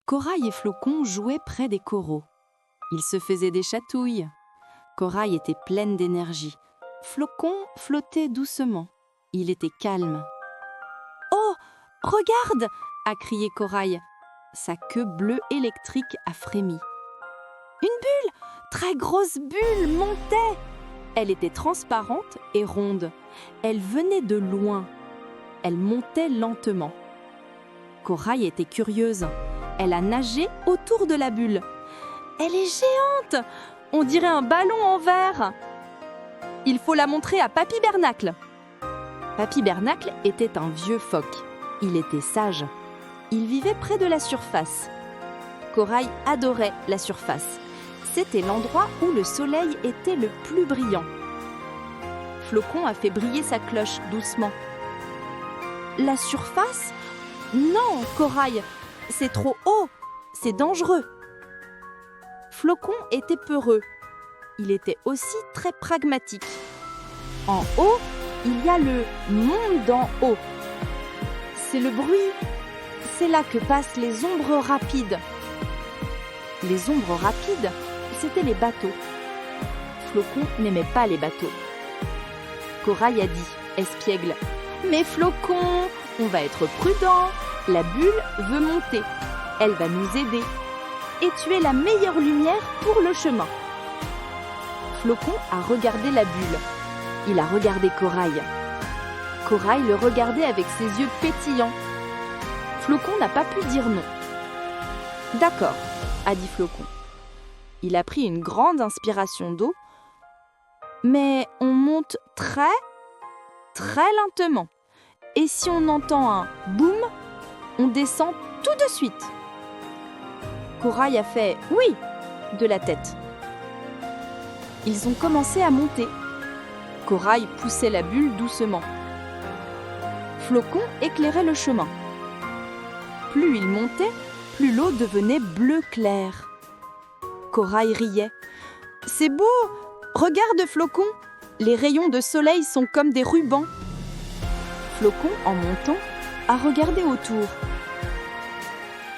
Corail et Flocon jouaient près des coraux. Ils se faisaient des chatouilles. Corail était pleine d'énergie. Flocon flottait doucement. Il était calme. « Oh, regarde !» a crié Corail. Sa queue bleue électrique a frémi. Une bulle, très grosse bulle, montait. Elle était transparente et ronde. Elle venait de loin. Elle montait lentement. Corail était curieuse. Elle a nagé autour de la bulle. Elle est géante! On dirait un ballon en verre. Il faut la montrer à Papy Bernacle. Papy Bernacle était un vieux phoque. Il était sage. Il vivait près de la surface. Corail adorait la surface. C'était l'endroit où le soleil était le plus brillant. Flocon a fait briller sa cloche doucement. La surface? Non, Corail, c'est trop haut, c'est dangereux. Flocon était peureux. Il était aussi très pragmatique. En haut, il y a le monde d'en haut. C'est le bruit. C'est là que passent les ombres rapides. Les ombres rapides, c'étaient les bateaux. Flocon n'aimait pas les bateaux. Corail a dit, espiègle, « Mais Flocon, on va être prudent. La bulle veut monter. Elle va nous aider. Et tu es la meilleure lumière pour le chemin. » Flocon a regardé la bulle. Il a regardé Corail. Corail le regardait avec ses yeux pétillants. Flocon n'a pas pu dire non. « D'accord, » a dit Flocon. Il a pris une grande inspiration d'eau. Mais on monte très, très lentement. Et si on entend un boum, on descend tout de suite. Corail a fait « oui » de la tête. Ils ont commencé à monter. Corail poussait la bulle doucement. Flocon éclairait le chemin. Plus il montait, plus l'eau devenait bleu clair. Corail riait. « C'est beau! Regarde, Flocon! Les rayons de soleil sont comme des rubans. » Flocon, en montant, a regardé autour.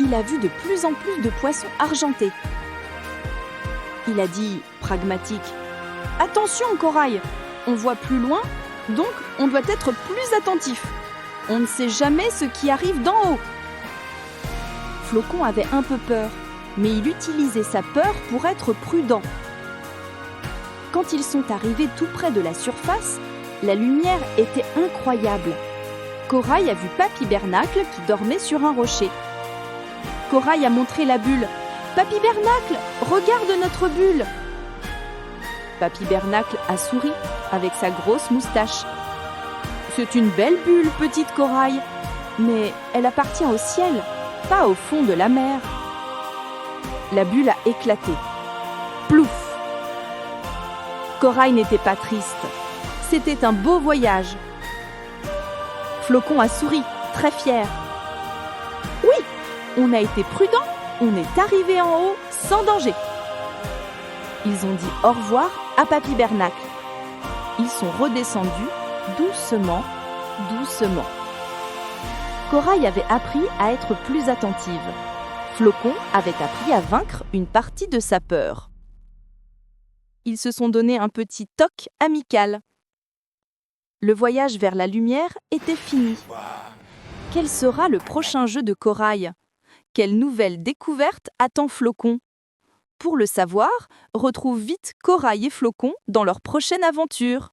Il a vu de plus en plus de poissons argentés. Il a dit, pragmatique, « Attention, Corail! On voit plus loin, donc on doit être plus attentif. On ne sait jamais ce qui arrive d'en haut. » Flocon avait un peu peur, mais il utilisait sa peur pour être prudent. Quand ils sont arrivés tout près de la surface, la lumière était incroyable. Corail a vu Papy Bernacle qui dormait sur un rocher. Corail a montré la bulle. « Papy Bernacle, regarde notre bulle !» Papy Bernacle a souri avec sa grosse moustache. « C'est une belle bulle, petite Corail, mais elle appartient au ciel, pas au fond de la mer. » La bulle a éclaté. Plouf! Corail n'était pas triste. C'était un beau voyage. Flocon a souri, très fier. « Oui, on a été prudent, on est arrivé en haut sans danger. » Ils ont dit au revoir à Papy Bernacle. Ils sont redescendus doucement, doucement. Corail avait appris à être plus attentive. Flocon avait appris à vaincre une partie de sa peur. Ils se sont donné un petit toc amical. Le voyage vers la lumière était fini. Quel sera le prochain jeu de Corail? Quelle nouvelle découverte attend Flocon? Pour le savoir, retrouve vite Corail et Flocon dans leur prochaine aventure.